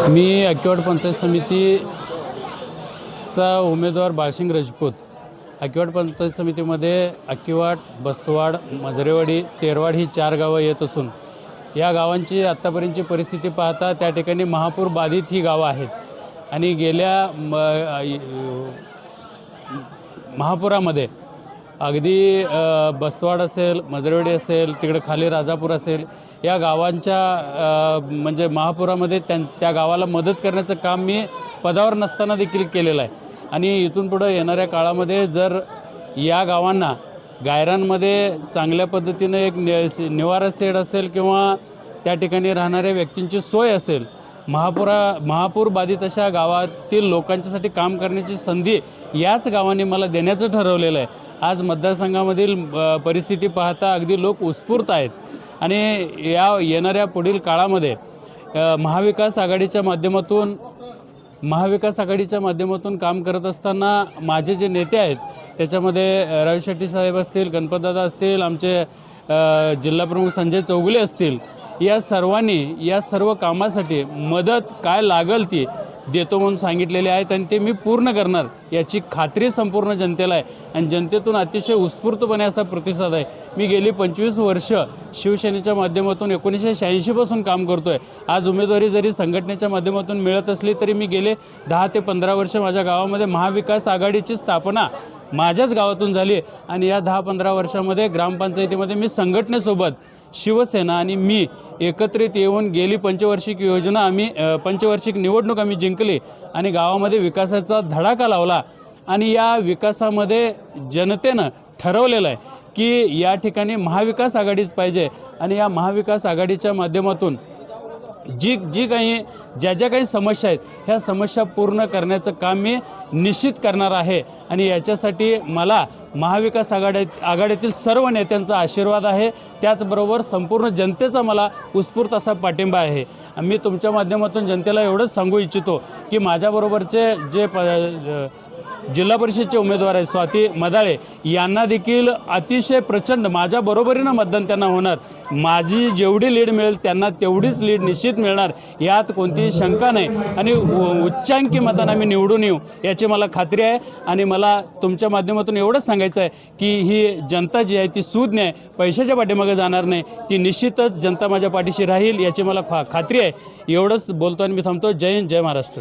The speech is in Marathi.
मी अक्कीवाड पंचायत समितीचा उमेदवार बाळशिंग राजपूत। अक्कीवाड पंचायत समितीमध्ये अक्कीवाड, बस्तवाड, मजरेवाडी, तेरवाड ही 4 गावं येत असून या गावांची आत्तापर्यंतची परिस्थिती पाहता त्या ठिकाणी महापूर बाधित ही गावं आहेत आणि गेल्या महापुरामध्ये अगदी बस्तवाड असेल, मजरेवाडी असेल, तिकडे खाली राजापूर असेल, या गावांच्या म्हणजे महापुरामध्ये त्या गावाला मदत करण्याचं काम मी पदावर नसताना देखील केलेलं आहे। आणि इथून पुढे येणाऱ्या काळामध्ये जर या गावांना गायरांमध्ये चांगल्या पद्धतीने एक निवारा शेड असेल किंवा त्या ठिकाणी राहणाऱ्या व्यक्तींची सोय असेल, महापूर बाधित अशा गावातील लोकांच्यासाठी काम करण्याची संधी याच गावांनी मला देण्याचं ठरवलेलं आहे। आज मतदारसंघामधील परिस्थिती पाहता अगदी लोक उत्स्फूर्त आहेत आणि या येणाऱ्या पुढील काळामध्ये महाविकास आघाडीच्या माध्यमातून काम करत असताना माझे जे नेते आहेत त्याच्यामध्ये रवी शेट्टी साहेब असतील, गणपतदादा असतील, आमचे जिल्हाप्रमुख संजय चौगुले असतील, या सर्वांनी या सर्व कामासाठी मदत काय लागल ती देतो म्हणून सांगितलेले आहेत आणि ते मी पूर्ण करणार याची खात्री संपूर्ण जनतेला आहे। आणि जनतेतून अतिशय उत्स्फूर्तपणे असा प्रतिसाद आहे। मी गेली 25 वर्ष शिवसेनेच्या माध्यमातून 1986 पासून काम करतो आहे। आज उमेदवारी जरी संघटनेच्या माध्यमातून मिळत असली तरी मी गेले 10 ते 15 वर्ष माझ्या गावामध्ये महाविकास आघाडीची स्थापना माझ्याच गावातून झाली आणि या 10-15 वर्षामध्ये ग्रामपंचायतीमध्ये मी संघटनेसोबत शिवसेना आणि मी एकत्रित येऊन गेली पंचवार्षिक निवडणूक आम्ही जिंकली आणि गावामध्ये विकासाचा धडाका लावला। आणि या विकासामध्ये जनतेनं ठरवलेलं आहे की या ठिकाणी महाविकास आघाडीच पाहिजे आणि या महाविकास आघाडीच्या माध्यमातून ज्या काही समस्या आहेत ह्या समस्या पूर्ण करण्याचं काम मी निश्चित करणार आहे। आणि याच्यासाठी मला महाविकास आघाडीतील सर्व नेत्यांचा आशीर्वाद आहे, त्याचबरोबर संपूर्ण जनतेचा मला उत्स्फूर्त असा पाठिंबा आहे। मी तुमच्या माध्यमातून जनतेला एवढंच सांगू इच्छितो की माझ्याबरोबरचे जे जिल्हा परिषदचे उमेदवार आहेत स्वाती मदाळे यांना देखील अतिशय प्रचंड माझ्या बरोबरीनं मतदान त्यांना होणार। माझी जेवढी लीड मिळेल त्यांना तेवढीच लीड निश्चित मिळणार, यात कोणतीही शंका नाही आणि उच्चांकी मतांना मी निवडून येऊ याची मला खात्री आहे। आणि मला तुमच्या माध्यमातून एवढंच सांगायचं आहे की ही जनता जी आहे ती सूज्ञ आहे, पैशाच्या पाठीमागे जाणार नाही, ती निश्चितच जनता माझ्या पाठीशी राहील याची मला खात्री आहे। एवढंच बोलतो आणि मी थांबतो। जय हिंद, जय महाराष्ट्र।